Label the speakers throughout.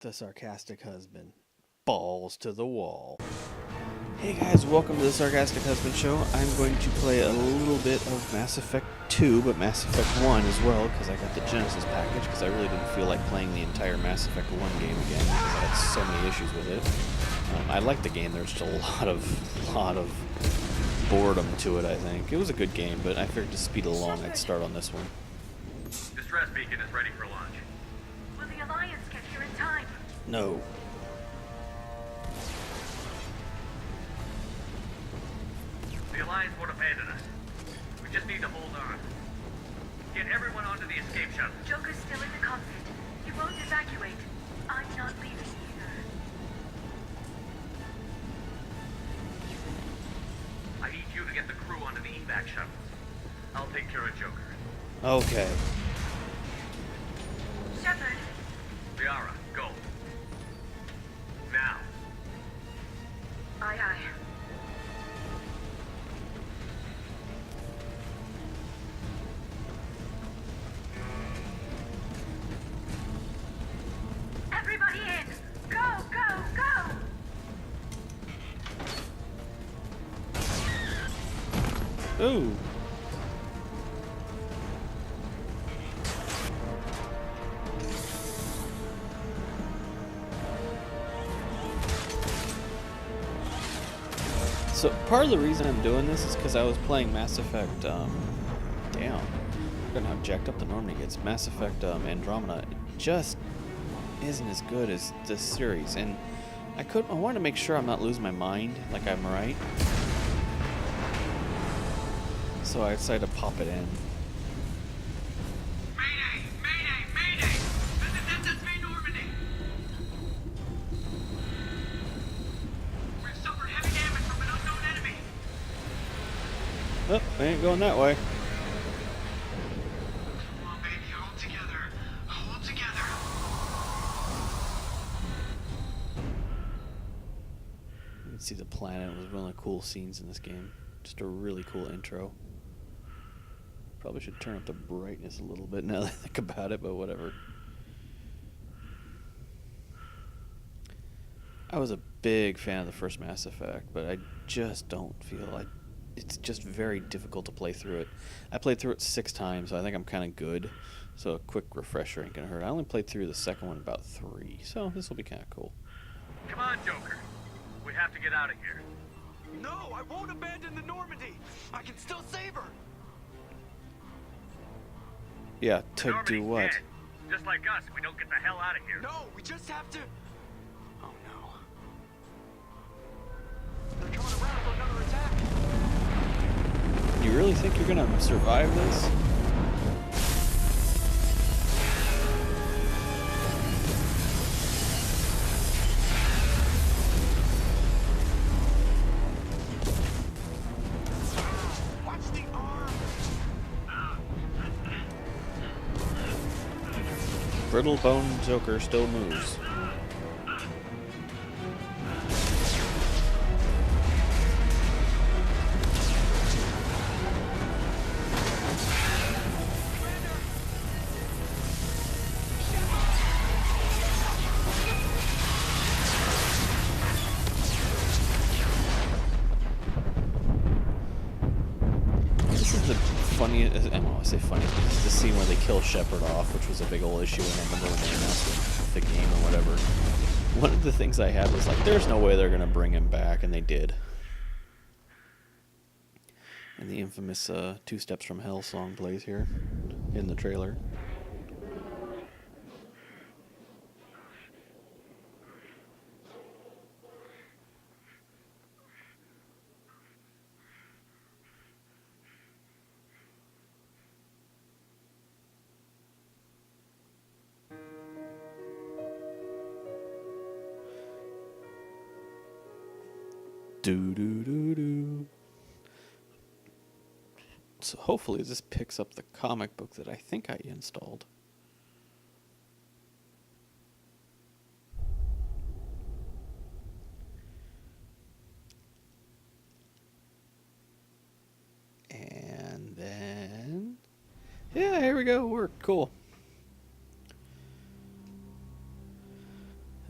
Speaker 1: The Sarcastic Husband. Balls to the wall. Hey guys, welcome to the Sarcastic Husband Show. I'm going to play a little bit of Mass Effect 2, but Mass Effect 1 as well, because I got the Genesis package, because I really didn't feel like playing the entire Mass Effect 1 game again, because I had so many issues with it. I liked the game, there's just a lot of boredom to it, I think. It was a good game, but I figured to speed it along, I'd start on this one.
Speaker 2: Distress beacon is ready for launch.
Speaker 3: Will the Alliance get here in time?
Speaker 1: No.
Speaker 2: The Alliance won't abandon us. We just need to hold on. Get everyone onto the escape shuttle.
Speaker 3: Joker's still in the cockpit. He won't evacuate. I'm not leaving either.
Speaker 2: I need you to get the crew onto the evac shuttles. I'll take care of Joker.
Speaker 1: Okay.
Speaker 3: Shepard,
Speaker 2: Liara, go. Now.
Speaker 3: aye aye. Everybody in! Go, go, go!
Speaker 1: Ooh. So part of the reason I'm doing this is because I was playing Mass Effect, damn, I'm gonna have jacked up the Normandy gets. Mass Effect Andromeda just isn't as good as this series, and I wanted to make sure I'm not losing my mind, like I'm right. So I decided to pop it in.
Speaker 2: Mayday! Mayday! Mayday! This is SSV Normandy! We've suffered heavy damage from an unknown enemy.
Speaker 1: Oh, they ain't going that way.
Speaker 2: Come on, baby, hold together. Hold together.
Speaker 1: You can see the planet. It was one of the cool scenes in this game. Just a really cool intro. Probably should turn up the brightness a little bit now that I think about it, but whatever. I was a big fan of the first Mass Effect, but I just don't feel like it's just very difficult to play through it. I played through it 6 times, so I think I'm kind of good. So a quick refresher ain't gonna hurt. I only played through the second one about 3, so this will be kind of cool.
Speaker 2: Come on, Joker. We have to get out of here.
Speaker 4: No, I won't abandon the Normandy. I can still save her.
Speaker 1: Yeah,
Speaker 2: The
Speaker 1: to do
Speaker 2: Normandy's
Speaker 1: what?
Speaker 2: dead. Just like us, we don't get the hell out of here.
Speaker 4: No, we just have to. Oh no. They're coming around for another attack.
Speaker 1: You really think you're gonna survive this?
Speaker 4: Watch the arm.
Speaker 1: Brittle Bone Joker still moves. This is the funniest, I don't want to say funniest, but this is the scene where they kill Shepard off, which was a big old issue, and I remember when they announced the game or whatever. One of the things I had was like, there's no way they're going to bring him back, and they did. And the infamous Two Steps from Hell song plays here in the trailer. Do do do do. So hopefully this picks up the comic book that I think I installed. Yeah, here we go. Work. Cool.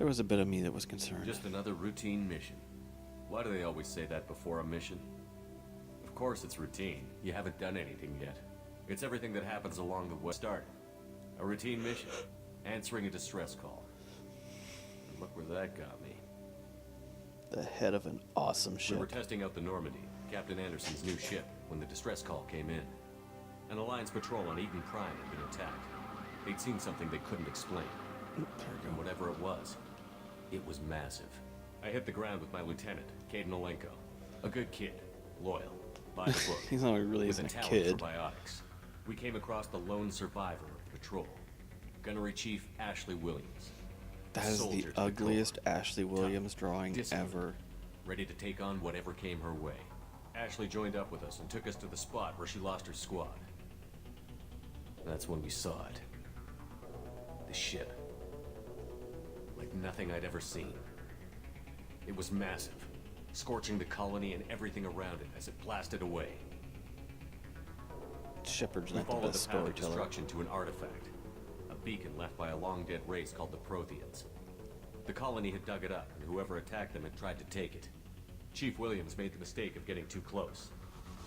Speaker 1: There was a bit of me that was concerned.
Speaker 5: Just another routine mission. Why do they always say that before a mission? Of course it's routine. You haven't done anything yet. It's everything that happens along the way. Start. A routine mission. Answering a distress call. And look where that got me.
Speaker 1: The head of an awesome ship.
Speaker 5: We were testing out the Normandy, Captain Anderson's new ship, when the distress call came in. An Alliance patrol on Eden Prime had been attacked. They'd seen something they couldn't explain. And whatever it was massive. I hit the ground with my lieutenant, Caden Olenko. A good kid, loyal, by the book.
Speaker 1: He's not really
Speaker 5: with
Speaker 1: isn't
Speaker 5: a
Speaker 1: a
Speaker 5: talent
Speaker 1: kid.
Speaker 5: for biotics. We came across the lone survivor of the patrol, Gunnery Chief Ashley Williams.
Speaker 1: That is the
Speaker 5: Soldier to the
Speaker 1: ugliest
Speaker 5: core.
Speaker 1: Ashley Williams drawing
Speaker 5: Disciplined,
Speaker 1: ever.
Speaker 5: ready to take on whatever came her way. Ashley joined up with us and took us to the spot where she lost her squad. That's when we saw it. The ship. Like nothing I'd ever seen. It was massive, scorching the colony and everything around it as it blasted away.
Speaker 1: Shepard's
Speaker 5: We
Speaker 1: not the
Speaker 5: followed
Speaker 1: best
Speaker 5: the path of
Speaker 1: storyteller.
Speaker 5: destruction to an artifact, a beacon left by a long-dead race called the Protheans. The colony had dug it up, and whoever attacked them had tried to take it. Chief Williams made the mistake of getting too close.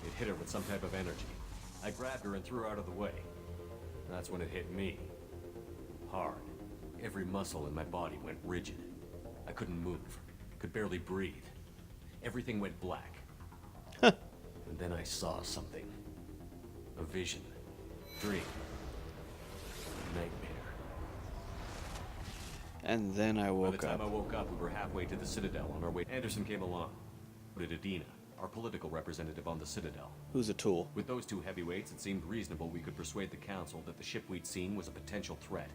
Speaker 5: It hit her with some type of energy. I grabbed her and threw her out of the way. That's when it hit me. Hard. Every muscle in my body went rigid. I couldn't move. Could barely breathe. Everything went black. And then I saw something. A vision. Dream. Nightmare.
Speaker 1: And then I
Speaker 5: By the
Speaker 1: woke
Speaker 5: time I
Speaker 1: up.
Speaker 5: woke up, we were halfway to the Citadel on our way. Anderson came along. Did Adina, our political representative on the Citadel.
Speaker 1: Who's a tool?
Speaker 5: With those two heavyweights, it seemed reasonable we could persuade the Council that the ship we'd seen was a potential threat.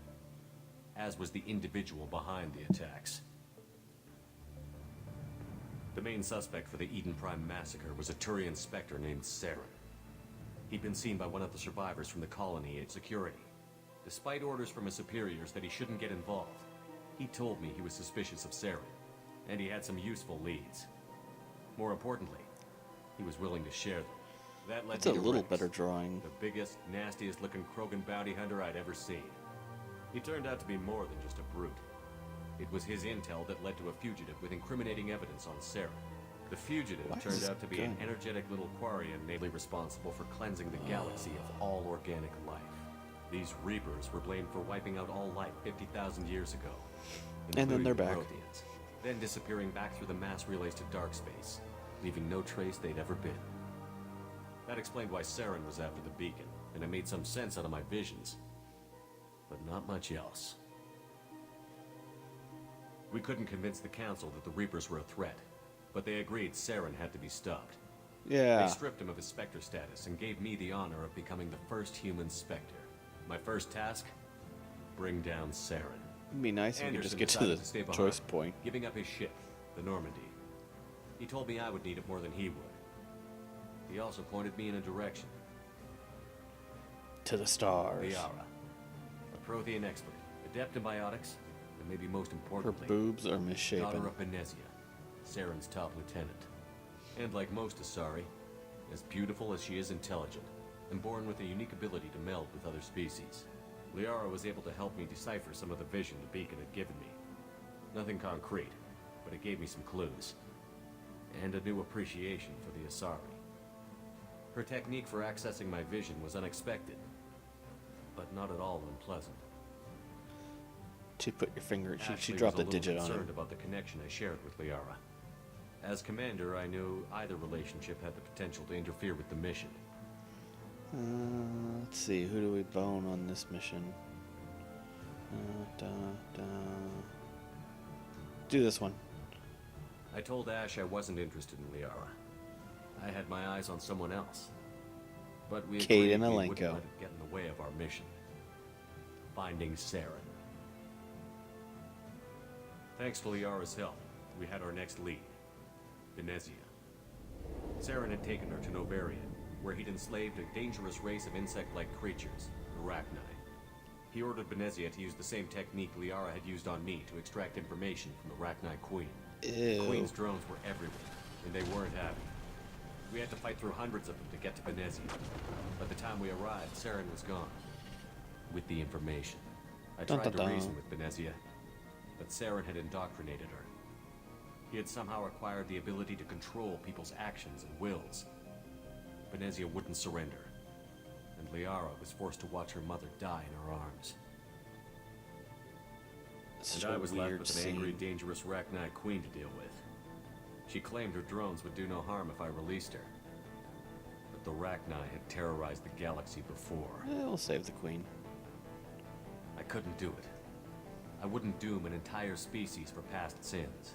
Speaker 5: As was the individual behind the attacks. The main suspect for the Eden Prime massacre was a Turian Spectre named Saren. He'd been seen by one of the survivors from the colony at security. Despite orders from his superiors that he shouldn't get involved, he told me he was suspicious of Saren, and he had some useful leads. More importantly, he was willing to share them. That led
Speaker 1: It's a
Speaker 5: me to
Speaker 1: little
Speaker 5: Rex,
Speaker 1: better drawing.
Speaker 5: the biggest, nastiest looking Krogan bounty hunter I'd ever seen. He turned out to be more than just a brute. It was his intel that led to a fugitive with incriminating evidence on Sarah. The fugitive
Speaker 1: Why is
Speaker 5: turned
Speaker 1: this
Speaker 5: out to be an
Speaker 1: gun?
Speaker 5: energetic little Quarian namely responsible for cleansing the galaxy of all organic life. These Reapers were blamed for wiping out all life 50,000 years ago.
Speaker 1: And then they're
Speaker 5: including the
Speaker 1: back.
Speaker 5: Protheans, then disappearing back through the mass relays to dark space, leaving no trace they'd ever been. That explained why Saren was after the beacon, and it made some sense out of my visions. But not much else. We couldn't convince the Council that the Reapers were a threat, but they agreed Saren had to be stopped.
Speaker 1: Yeah.
Speaker 5: They stripped him of his Spectre status and gave me the honor of becoming the first human Spectre. My first task? Bring down Saren.
Speaker 1: It'd be nice if we could just
Speaker 5: Anderson
Speaker 1: get to
Speaker 5: decided
Speaker 1: the
Speaker 5: stay behind,
Speaker 1: choice point.
Speaker 5: giving up his ship, the Normandy. He told me I would need it more than he would. He also pointed me in a direction.
Speaker 1: To the stars.
Speaker 5: Liara, a Prothean expert, adept in biotics, and maybe most
Speaker 1: Her
Speaker 5: importantly,
Speaker 1: boobs are
Speaker 5: daughter
Speaker 1: misshapen.
Speaker 5: of Benezia, Saren's top lieutenant. And like most Asari, as beautiful as she is intelligent, and born with a unique ability to meld with other species. Liara was able to help me decipher some of the vision the beacon had given me. Nothing concrete, but it gave me some clues. And a new appreciation for the Asari. Her technique for accessing my vision was unexpected, but not at all unpleasant.
Speaker 1: She put your finger. She
Speaker 5: Ashley
Speaker 1: dropped
Speaker 5: was
Speaker 1: a
Speaker 5: little
Speaker 1: digit on
Speaker 5: concerned
Speaker 1: him.
Speaker 5: about the connection I shared with Liara. As commander, I knew either relationship had the potential to interfere with the mission.
Speaker 1: Let's see. Who do we bone on this mission? Da, da. Do this one.
Speaker 5: I told Ash I wasn't interested in Liara. I had my eyes on someone else. But we agreed
Speaker 1: Caden
Speaker 5: we wouldn't
Speaker 1: Olenko.
Speaker 5: let it get in the way of our mission. Finding Saren. Thanks to Liara's help, we had our next lead. Benezia. Saren had taken her to Novarian, where he'd enslaved a dangerous race of insect-like creatures, the Arachni. He ordered Benezia to use the same technique Liara had used on me to extract information from the Arachni Queen.
Speaker 1: Ew.
Speaker 5: Queen's drones were everywhere, and they weren't happy. We had to fight through hundreds of them to get to Benezia. By the time we arrived, Saren was gone. With the information. I
Speaker 1: Dun,
Speaker 5: tried
Speaker 1: dun,
Speaker 5: to
Speaker 1: dun.
Speaker 5: reason with Benezia, but Saren had indoctrinated her. He had somehow acquired the ability to control people's actions and wills. Venezia wouldn't surrender, and Liara was forced to watch her mother die in her arms.
Speaker 1: Such
Speaker 5: And I
Speaker 1: a
Speaker 5: was left
Speaker 1: weird
Speaker 5: with an angry,
Speaker 1: scene.
Speaker 5: dangerous Rachni queen to deal with. She claimed her drones would do no harm if I released her. But the Rachni had terrorized the galaxy before.
Speaker 1: We'll save the queen.
Speaker 5: I couldn't do it. I wouldn't doom an entire species for past sins.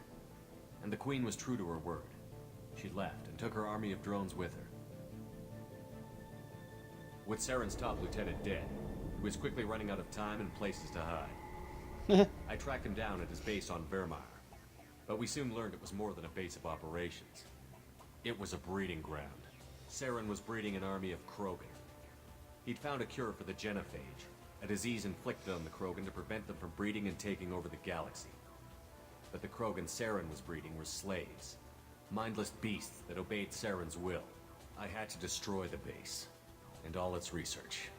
Speaker 5: And the queen was true to her word. She left and took her army of drones with her. With Saren's top lieutenant dead, he was quickly running out of time and places to hide. I tracked him down at his base on Vermeer, but we soon learned it was more than a base of operations. It was a breeding ground. Saren was breeding an army of Krogan. He'd found a cure for the genophage, a disease inflicted on the Krogan to prevent them from breeding and taking over the galaxy. But the Krogan Saren was breeding were slaves, mindless beasts that obeyed Saren's will. I had to destroy the base, and all its research.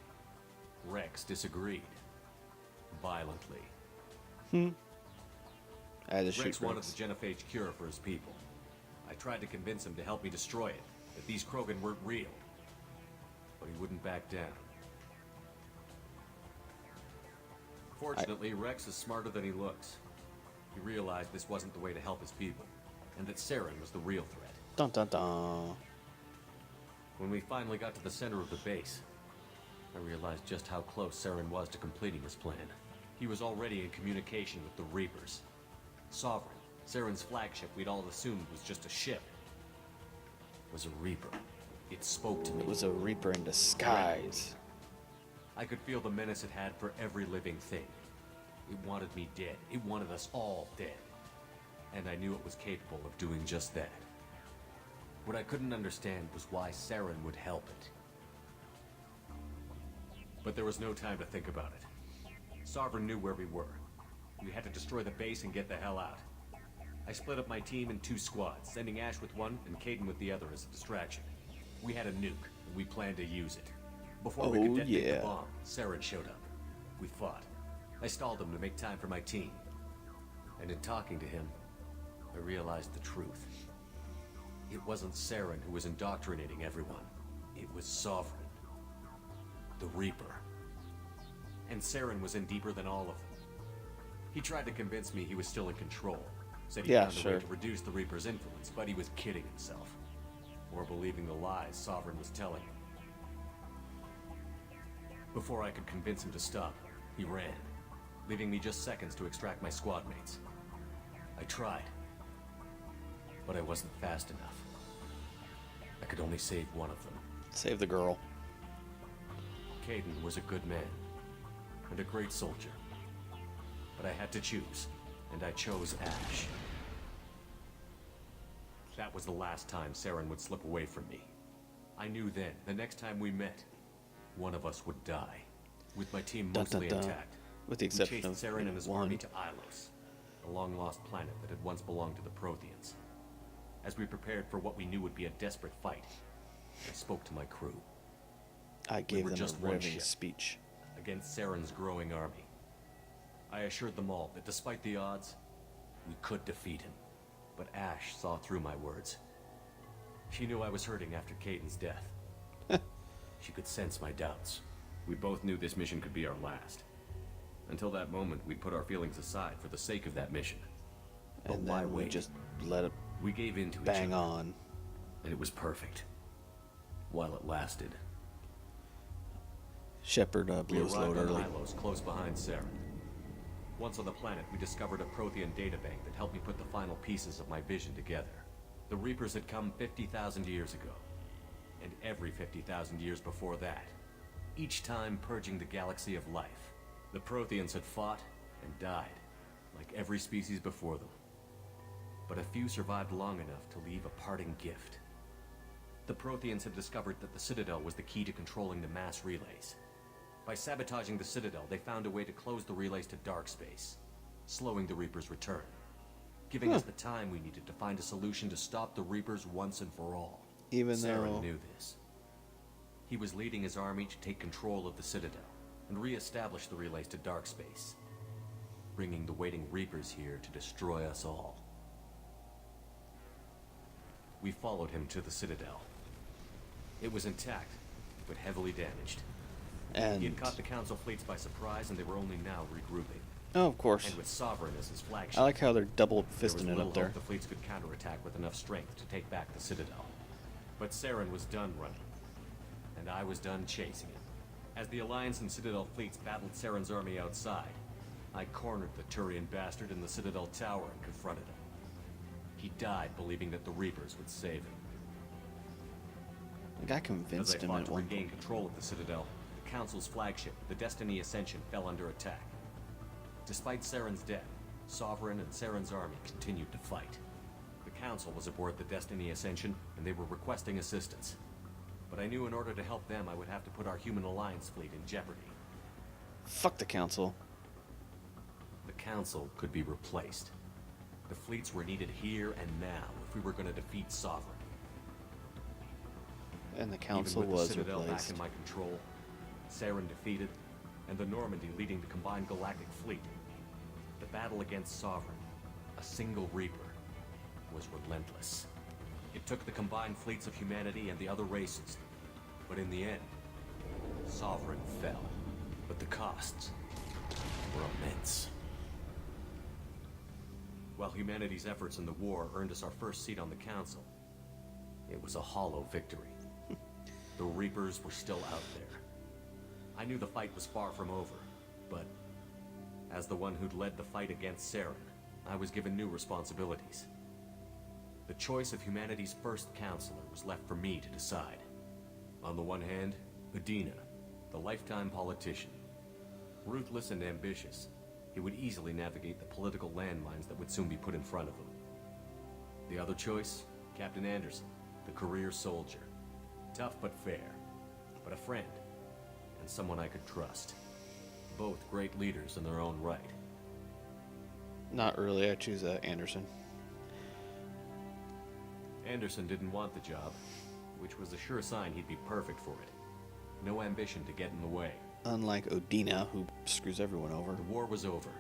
Speaker 5: Rex disagreed. Violently.
Speaker 1: I had to shoot
Speaker 5: Rex wanted
Speaker 1: Rex.
Speaker 5: the genophage cure for his people. I tried to convince him to help me destroy it, that these Krogan weren't real. But he wouldn't back down. Fortunately, Rex is smarter than he looks. He realized this wasn't the way to help his people, and that Saren was the real threat.
Speaker 1: Dun dun dun.
Speaker 5: When we finally got to the center of the base, I realized just how close Saren was to completing his plan. He was already in communication with the Reapers. Sovereign, Saren's flagship we'd all assumed was just a ship, was a Reaper. It spoke to me.
Speaker 1: It was a Reaper in disguise.
Speaker 5: I could feel the menace it had for every living thing. It wanted me dead. It wanted us all dead. And I knew it was capable of doing just that. What I couldn't understand was why Saren would help it. But there was no time to think about it. Sovereign knew where we were. We had to destroy the base and get the hell out. I split up my team in 2 squads, sending Ash with one and Caden with the other as a distraction. We had a nuke, and we planned to use it. Before we could detonate the bomb, Saren showed up. We fought. I stalled him to make time for my team. And in talking to him, I realized the truth. It wasn't Saren who was indoctrinating everyone. It was Sovereign. The Reaper. And Saren was in deeper than all of them. He tried to convince me he was still in control. Said he found a way to reduce the Reaper's influence, but he was kidding himself. Or believing the lies Sovereign was telling him. Before I could convince him to stop, he ran, leaving me just seconds to extract my squad mates. I tried, but I wasn't fast enough. I could only save one of them.
Speaker 1: Save the girl.
Speaker 5: Caden was a good man, and a great soldier. But I had to choose, and I chose Ash. That was the last time Saren would slip away from me. I knew then, the next time we met, one of us would die, with my team mostly intact.
Speaker 1: With the exception of
Speaker 5: we chased Saren and his
Speaker 1: one.
Speaker 5: army to Ilos, a long-lost planet that had once belonged to the Protheans. As we prepared for what we knew would be a desperate fight, I spoke to my crew.
Speaker 1: I gave them
Speaker 5: just
Speaker 1: a
Speaker 5: one
Speaker 1: riveting
Speaker 5: ship
Speaker 1: speech.
Speaker 5: against Saren's growing army. I assured them all that despite the odds, we could defeat him. But Ash saw through my words. She knew I was hurting after Caden's death. She could sense my doubts. We both knew this mission could be our last. Until that moment, we'd put our feelings aside for the sake of that mission. But
Speaker 1: And
Speaker 5: why
Speaker 1: then we
Speaker 5: wait?
Speaker 1: just let it
Speaker 5: We gave in to each
Speaker 1: bang
Speaker 5: other,
Speaker 1: on.
Speaker 5: and it was perfect. While it lasted.
Speaker 1: Shepard
Speaker 5: We
Speaker 1: blew his load
Speaker 5: arrived on
Speaker 1: early.
Speaker 5: Ilos, close behind Saren. Once on the planet, we discovered a Prothean databank that helped me put the final pieces of my vision together. The Reapers had come 50,000 years ago, and every 50,000 years before that, each time purging the galaxy of life. The Protheans had fought and died, like every species before them. But a few survived long enough to leave a parting gift. The Protheans had discovered that the Citadel was the key to controlling the mass relays. By sabotaging the Citadel, they found a way to close the relays to dark space, slowing the Reapers' return, giving us the time we needed to find a solution to stop the Reapers once and for all.
Speaker 1: Even
Speaker 5: Saren
Speaker 1: though
Speaker 5: knew this. He was leading his army to take control of the Citadel and re-establish the relays to dark space. bringing the waiting Reapers here to destroy us all. We followed him to the Citadel. It was intact, but heavily damaged.
Speaker 1: And
Speaker 5: He had caught the Council fleets by surprise, and they were only now regrouping.
Speaker 1: oh, of course.
Speaker 5: And with Sovereign as his flagship,
Speaker 1: I like how they're double
Speaker 5: there was
Speaker 1: fisting it
Speaker 5: little
Speaker 1: up there.
Speaker 5: hope the fleets could counterattack with enough strength to take back the Citadel. But Saren was done running, and I was done chasing him. As the Alliance and Citadel fleets battled Saren's army outside, I cornered the Turian bastard in the Citadel tower and confronted him. He died believing that the Reapers would save him.
Speaker 1: I got
Speaker 5: As
Speaker 1: convinced
Speaker 5: I
Speaker 1: him
Speaker 5: fought
Speaker 1: at
Speaker 5: to
Speaker 1: one
Speaker 5: regain
Speaker 1: point.
Speaker 5: control of the Citadel, the Council's flagship, the Destiny Ascension, fell under attack. Despite Saren's death, Sovereign and Saren's army continued to fight. The Council was aboard the Destiny Ascension, and they were requesting assistance. But I knew in order to help them, I would have to put our human alliance fleet in jeopardy.
Speaker 1: Fuck the council.
Speaker 5: The Council could be replaced. The fleets were needed here and now if we were going to defeat Sovereign.
Speaker 1: And the council
Speaker 5: Even with
Speaker 1: was
Speaker 5: the Citadel
Speaker 1: replaced.
Speaker 5: back in my control, Saren defeated, and the Normandy leading the combined galactic fleet, the battle against Sovereign, a single Reaper, was relentless. It took the combined fleets of humanity and the other races, but in the end, Sovereign fell. But the costs were immense. While humanity's efforts in the war earned us our first seat on the Council, it was a hollow victory. The Reapers were still out there. I knew the fight was far from over, but as the one who'd led the fight against Saren, I was given new responsibilities. The choice of humanity's first counselor was left for me to decide. On the one hand, Adina, the lifetime politician. Ruthless and ambitious, he would easily navigate the political landmines that would soon be put in front of him. The other choice, Captain Anderson, the career soldier. Tough but fair, but a friend, and someone I could trust. Both great leaders in their own right.
Speaker 1: Not really. I choose Anderson.
Speaker 5: Anderson didn't want the job, which was a sure sign he'd be perfect for it. No ambition to get in the way.
Speaker 1: Unlike Odina, who screws everyone over.
Speaker 5: The war was over.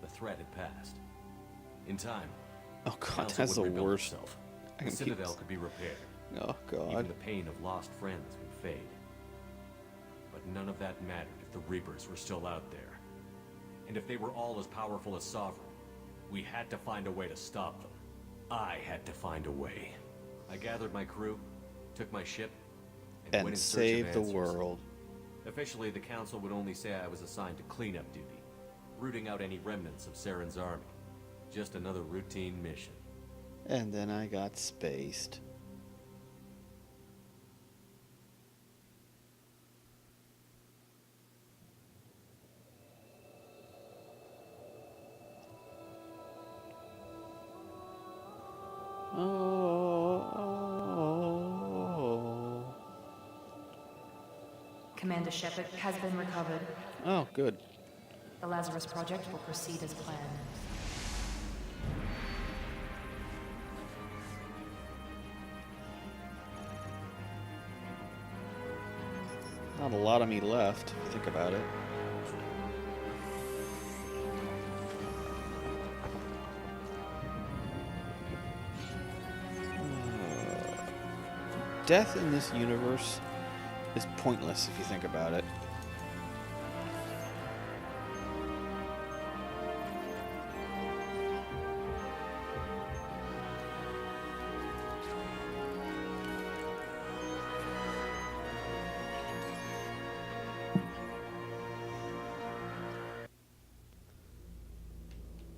Speaker 5: The threat had passed. In time,
Speaker 1: Oh god,
Speaker 5: Council
Speaker 1: that's the
Speaker 5: would rebuild
Speaker 1: worst.
Speaker 5: itself.
Speaker 1: I
Speaker 5: The
Speaker 1: can keep-
Speaker 5: Citadel could be repaired.
Speaker 1: Oh
Speaker 5: Even
Speaker 1: god.
Speaker 5: the pain of lost friends would fade. But none of that mattered if the Reapers were still out there. And if they were all as powerful as Sovereign, we had to find a way to stop them. I had to find a way. I gathered my crew, took my ship, and went
Speaker 1: And
Speaker 5: in search of
Speaker 1: save the
Speaker 5: answers.
Speaker 1: world.
Speaker 5: Officially, the Council would only say I was assigned to cleanup duty, rooting out any remnants of Saren's army. Just another routine mission.
Speaker 1: And then I got spaced. Oh.
Speaker 6: Commander Shepard has been recovered.
Speaker 1: Oh, good.
Speaker 6: The Lazarus Project will proceed as planned.
Speaker 1: Not a lot of me left, if you think about it. Death in this universe is pointless if you think about it.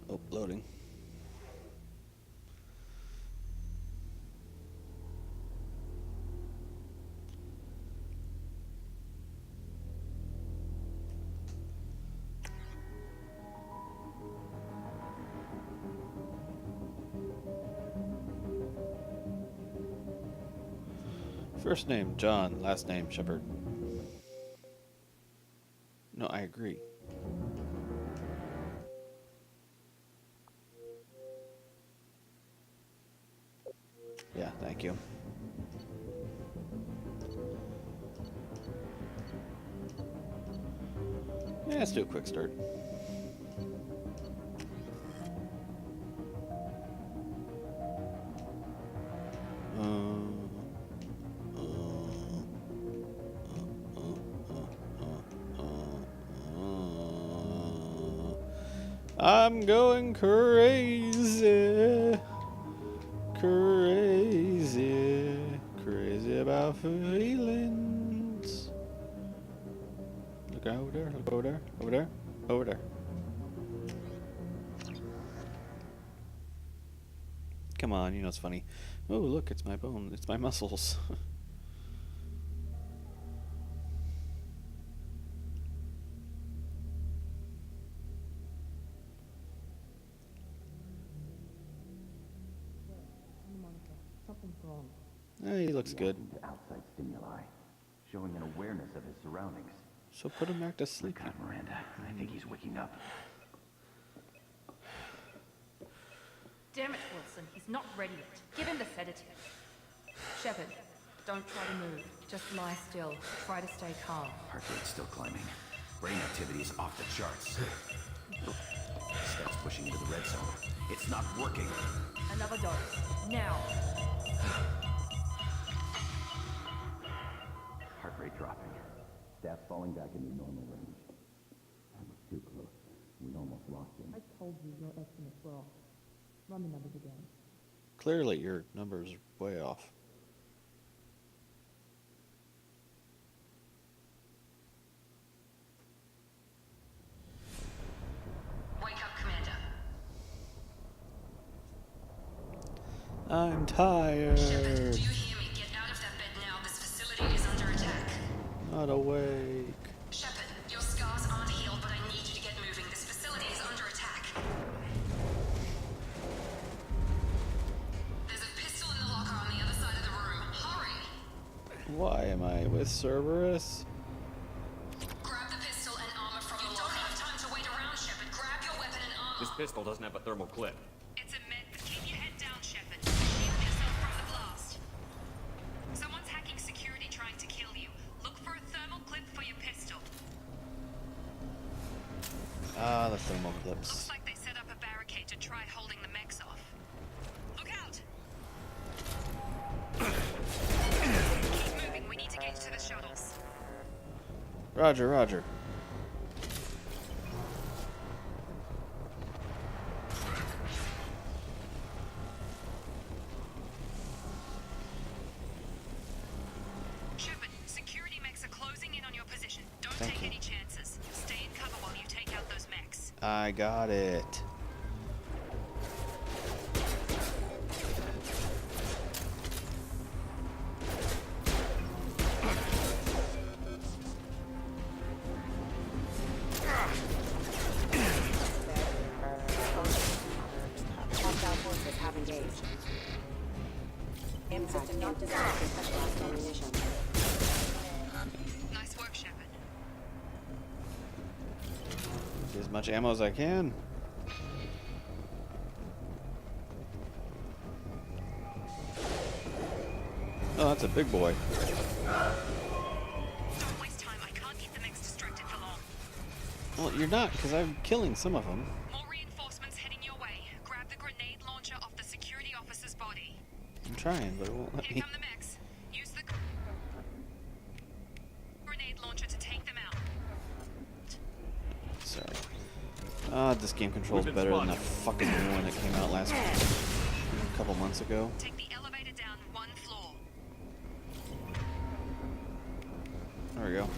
Speaker 1: Oh, loading. First name John, last name Shepard. No, I agree. Yeah, thank you. Yeah, let's do a quick start. I'm going crazy. Crazy. Crazy about feelings. Look over there, look over there, over there, over there. Come on, you know it's funny. Oh, look, it's my bone. It's my muscles.
Speaker 7: Something's wrong.
Speaker 1: He looks good.
Speaker 8: To outside stimuli, showing an awareness of his surroundings.
Speaker 1: So put him back to sleep.
Speaker 8: God, Miranda, I think he's waking up.
Speaker 6: Damn it, Wilson. He's not ready yet. Give him the sedative. Shepard, don't try to move. Just lie still. Try to stay calm.
Speaker 8: Heart rate's still climbing. Brain activity is off the charts. Steps pushing into the red zone. It's not working.
Speaker 6: Another dose. Now.
Speaker 8: Heart rate dropping. Stats falling back into normal range. That was too close. We almost lost him.
Speaker 7: I told you your estimates were off. Run the numbers again.
Speaker 1: Clearly, your numbers are way off.
Speaker 3: Wake up, Commander.
Speaker 1: I'm tired.
Speaker 3: Shepard, do you hear me? Get out of that bed now. This facility is under attack.
Speaker 1: Not awake.
Speaker 3: Shepard, your scars aren't healed, but I need you to get moving. This facility is under attack. There's a pistol in the locker on the other side of the room. Hurry!
Speaker 1: Why am I with Cerberus?
Speaker 3: Grab the pistol and armor from the locker. You don't have time to wait around, Shepard. Grab your weapon and armor.
Speaker 5: This pistol doesn't have a thermal clip.
Speaker 9: It's a med, but keep your head down, Shepard. Shield yourself from the blast. Someone's hacking security trying to kill you. Look for a thermal clip for your pistol.
Speaker 1: Ah, the thermal
Speaker 9: Looks
Speaker 1: clips.
Speaker 9: like they set up a barricade to try holding the mechs off. Look out! Keep moving, we need to get to the shuttles.
Speaker 1: Roger, roger.
Speaker 9: Shepard, security mechs are closing in on your position. Don't
Speaker 1: Thank
Speaker 9: take
Speaker 1: you.
Speaker 9: any chances. Stay in cover while you take out those mechs.
Speaker 1: I got it.
Speaker 10: System not designed for specialized ammunition.
Speaker 9: Nice work, Shepard.
Speaker 1: Get as much ammo as I can. Oh, that's a big boy.
Speaker 9: Don't waste time. I can't keep the mechs distracted for long.
Speaker 1: Well, you're not, because I'm killing some of them.
Speaker 9: More reinforcements heading your way. Grab the grenade launcher off the security officer's body.
Speaker 1: I'm trying, but it won't let
Speaker 9: Here
Speaker 1: me.
Speaker 9: come the mechs. Use the grenade launcher to take them out.
Speaker 1: Sorry. Ah, this game controls
Speaker 5: We've been
Speaker 1: better than the
Speaker 5: spotted.
Speaker 1: fucking new one that came out last a couple months ago.
Speaker 9: Take the elevator down one floor.
Speaker 1: There we go.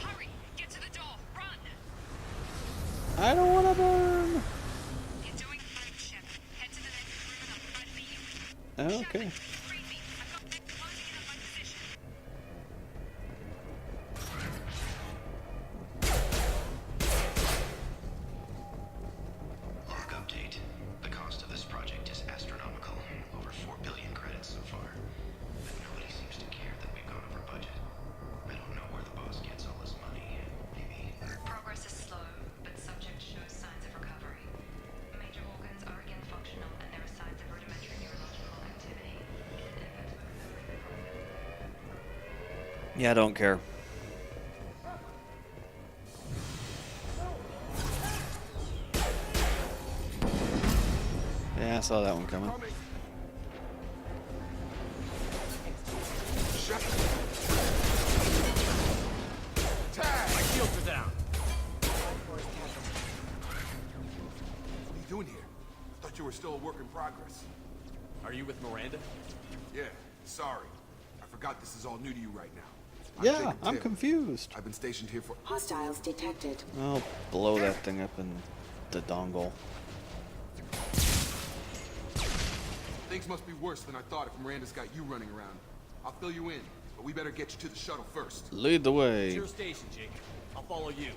Speaker 9: Hurry! Get to the door. Run!
Speaker 1: I don't want to burn.
Speaker 9: You're doing great, Shepard. Head to the next room and I'll try to beat you.
Speaker 1: Oh, okay.
Speaker 9: Shepard, read me. I've got mechs closing in on my position.
Speaker 11: Log update. The cost of this project is astronomical. Over 4 billion credits so far. But nobody seems to care that we've gone over budget. I don't know where the boss gets all this money. Maybe...
Speaker 3: Progress is slow, but subject shows signs of recovery. Major organs are again functional, and there are signs of rudimentary neurological activity. In an effort to accelerate the process.
Speaker 1: Yeah, I don't care. Yeah, I saw that one coming.
Speaker 4: Tag!
Speaker 12: still a work in progress.
Speaker 5: Are you with Miranda?
Speaker 12: Yeah, sorry. I forgot this is all new to you right now.
Speaker 1: Yeah,
Speaker 12: Jacob
Speaker 1: I'm
Speaker 12: Taylor.
Speaker 1: confused.
Speaker 12: I've been stationed here for...
Speaker 10: Hostiles detected.
Speaker 1: I'll blow that thing up in the dongle.
Speaker 12: Things must be worse than I thought if Miranda's got you running around. I'll fill you in, but we better get you to the shuttle first.
Speaker 1: Lead the way.
Speaker 5: It's your station, Jacob. I'll follow you.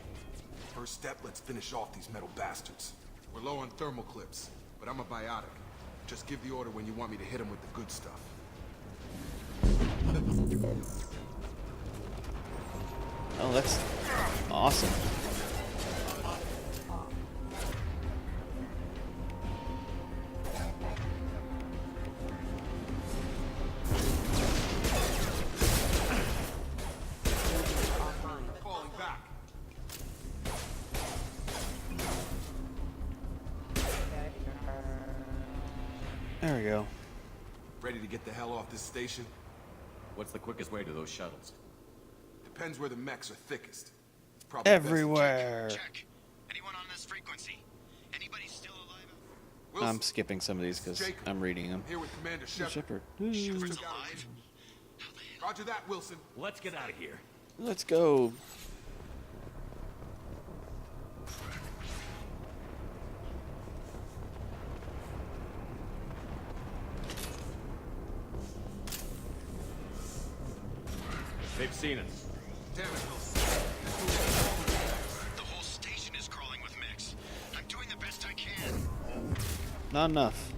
Speaker 12: First step, let's finish off these metal bastards. We're low on thermal clips, but I'm a biotic. Just give the order when you want me to hit them with the good stuff.
Speaker 1: Oh, that's awesome.
Speaker 12: Falling back.
Speaker 1: There we go.
Speaker 12: Ready to get the hell off this station?
Speaker 5: What's the quickest way to those shuttles?
Speaker 12: Depends where the mechs are thickest. It's probably best to
Speaker 1: Everywhere.
Speaker 11: Check. Anyone on this frequency? Anybody still alive?
Speaker 12: Wilson,
Speaker 1: I'm skipping some of these because
Speaker 12: Jacob.
Speaker 1: I'm reading them.
Speaker 12: Here with Commander
Speaker 1: Oh,
Speaker 12: Shepard.
Speaker 1: Shepard.
Speaker 11: Shepard's alive?
Speaker 12: Roger that, Wilson.
Speaker 5: Let's get out of here.
Speaker 1: Let's go.
Speaker 5: They've seen us.
Speaker 12: Damn it, Wilson.
Speaker 11: The whole station is crawling with mechs. I'm doing the best I can.
Speaker 1: Not enough.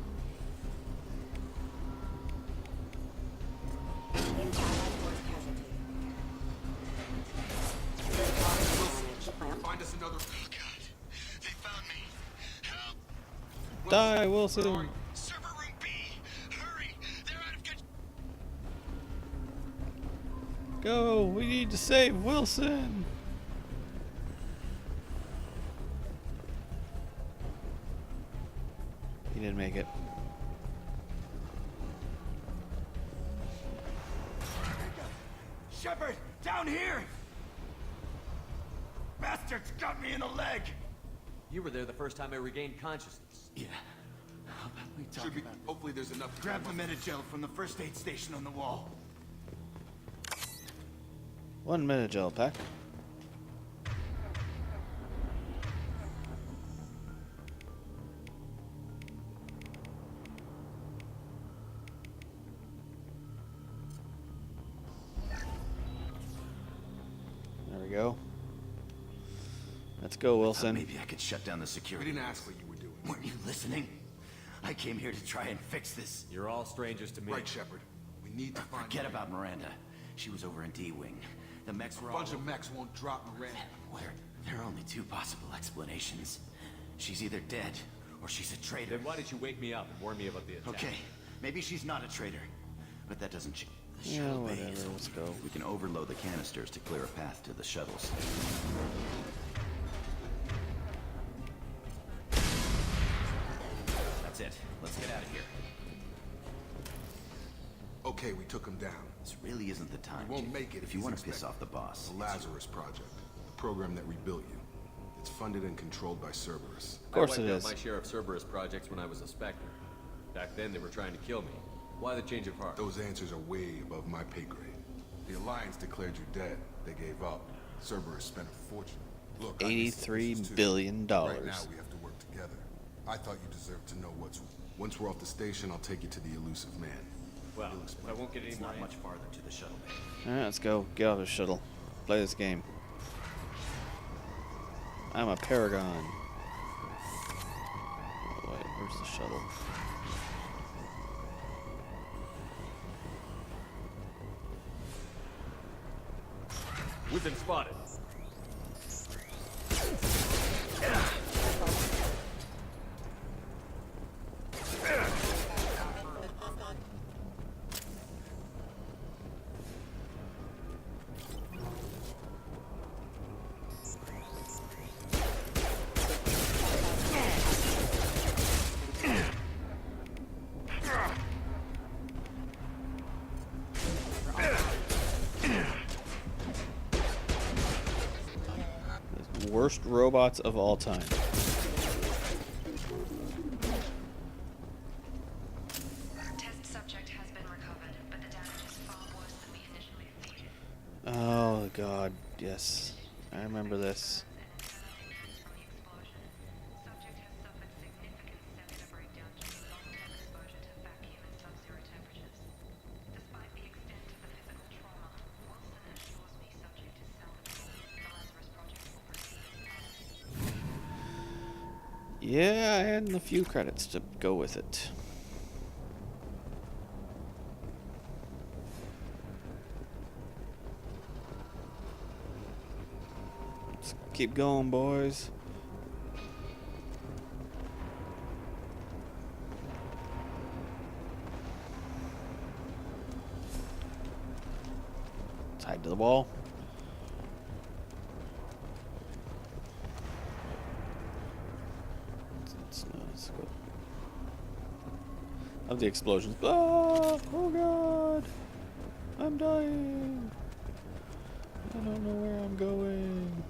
Speaker 10: Allied force casualty.
Speaker 12: Find us another...
Speaker 11: Oh, God. They found me. Help!
Speaker 1: Die, Wilson.
Speaker 11: Server room B! Hurry! They're out of control!
Speaker 1: Go. We need to save Wilson. He didn't make it.
Speaker 8: Shepard, down here! Bastards got me in the leg!
Speaker 5: You were there the first time I regained consciousness.
Speaker 8: Yeah. How about we talk
Speaker 12: Should be...
Speaker 8: about it?
Speaker 12: Hopefully there's enough... to
Speaker 8: Grab the
Speaker 12: cover.
Speaker 8: Metagel from the first aid station on the wall.
Speaker 1: 1 minute gel pack. There we go. Let's go, Wilson.
Speaker 8: Maybe I could shut down the
Speaker 12: We
Speaker 8: security.
Speaker 12: didn't ask what you were doing.
Speaker 8: Weren't you listening? I came here to try and fix this.
Speaker 5: You're all strangers to me.
Speaker 12: Right, Shepard. We need to find...
Speaker 8: Forget about Miranda. She was over in D-Wing. The mechs were
Speaker 12: A
Speaker 8: all...
Speaker 12: bunch of mechs won't drop Miranda.
Speaker 8: There are only two possible explanations. She's either dead, or she's a traitor.
Speaker 5: Then why did you wake me up and warn me about the attack?
Speaker 8: Okay, maybe she's not a traitor. But that doesn't change. The
Speaker 1: Yeah,
Speaker 8: shuttle bay
Speaker 1: whatever,
Speaker 8: is
Speaker 1: let's
Speaker 8: open.
Speaker 1: go.
Speaker 8: We can overload the canisters to clear a path to the shuttles. That's it. Let's get out of here.
Speaker 12: Okay, we took him down.
Speaker 8: This really isn't the time.
Speaker 12: We won't
Speaker 8: Jake.
Speaker 12: make it
Speaker 8: if
Speaker 12: if
Speaker 8: you
Speaker 12: he's
Speaker 8: want to piss
Speaker 12: expected.
Speaker 8: off the boss.
Speaker 12: The Lazarus Project, the program that rebuilt you. It's funded and controlled by Cerberus.
Speaker 1: Of course
Speaker 5: I
Speaker 1: it
Speaker 5: wiped
Speaker 1: is.
Speaker 5: out my share of Cerberus projects when I was a Spectre. Back then, they were trying to kill me. Why the change of heart?
Speaker 12: Those answers are way above my pay grade. The Alliance declared you dead. They gave up. Cerberus spent a fortune. Look, I need some
Speaker 1: $83
Speaker 12: answers, too.
Speaker 1: billion.
Speaker 12: Right now, we have to work together. I thought you deserved to know what's... Once we're off the station, I'll take you to the elusive man.
Speaker 5: Well, I won't get any
Speaker 8: It's
Speaker 5: more.
Speaker 8: not much farther to the shuttle bay.
Speaker 1: Alright, let's go. Get off the shuttle. Play this game. I'm a paragon. Oh, wait, where's the shuttle?
Speaker 5: We've been spotted.
Speaker 1: Worst robots of all time. God, yes. I remember this.
Speaker 3: Subject has suffered significant cellular breakdown due to long-term exposure to vacuum and sub-zero temperatures. Despite the extent of the physical trauma, Wilson assures me subject is salvageable. The Lazarus project will proceed as planned.
Speaker 1: Yeah, and a few credits to go with it. Let's keep going, boys. Tied to the wall. Let's go. Of the explosions. Ah! Oh God! I'm dying. I don't know where I'm going.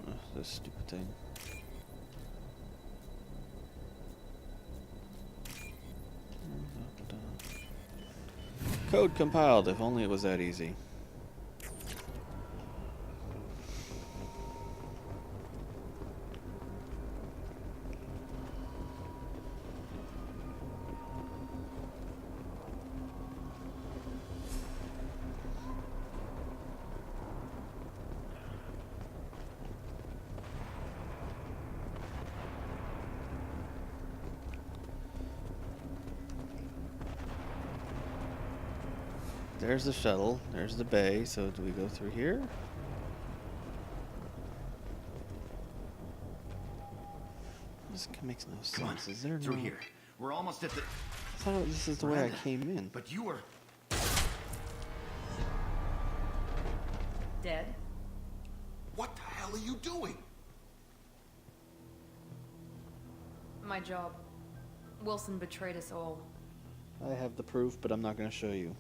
Speaker 1: Oh, this stupid thing. Code compiled, if only it was that easy. There's the shuttle. There's the bay. So do we go through here? This makes no sense.
Speaker 8: Come on,
Speaker 1: Is there
Speaker 8: through
Speaker 1: no...
Speaker 8: here. We're almost at the...
Speaker 1: I thought this is the way I came in.
Speaker 8: But you were...
Speaker 6: Dead?
Speaker 12: What the hell are you doing?
Speaker 6: My job. Wilson betrayed us all.
Speaker 1: I have the proof, but I'm not going to show you.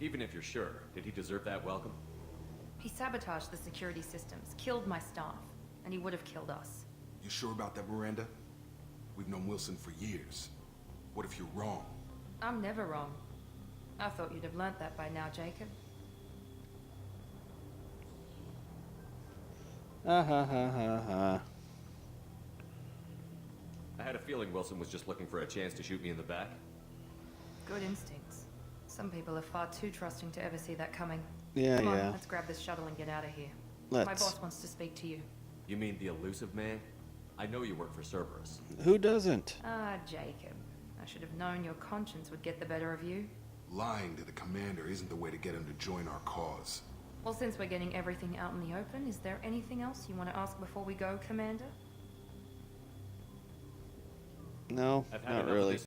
Speaker 5: Even if you're sure, did he deserve that welcome?
Speaker 6: He sabotaged the security systems, killed my staff, and he would have killed us.
Speaker 12: You sure about that, Miranda? We've known Wilson for years. What if you're wrong?
Speaker 6: I'm never wrong. I thought you'd have learnt that by now, Jacob.
Speaker 1: Ha ha ha ha ha.
Speaker 5: I had a feeling Wilson was just looking for a chance to shoot me in the back.
Speaker 6: Good instincts. Some people are far too trusting to ever see that coming.
Speaker 1: Yeah,
Speaker 6: Come on,
Speaker 1: yeah.
Speaker 6: let's grab this shuttle and get out of here.
Speaker 1: Let's.
Speaker 6: My boss wants to speak to you.
Speaker 5: You mean the elusive man? I know you work for Cerberus.
Speaker 1: Who doesn't?
Speaker 6: Ah, Jacob. I should have known your conscience would get the better of you.
Speaker 12: Lying to the commander isn't the way to get him to join our cause.
Speaker 6: Well, since we're getting everything out in the open, is there anything else you want to ask before we go, Commander?
Speaker 1: No,
Speaker 5: I've had
Speaker 1: not
Speaker 5: enough of
Speaker 1: really.
Speaker 5: this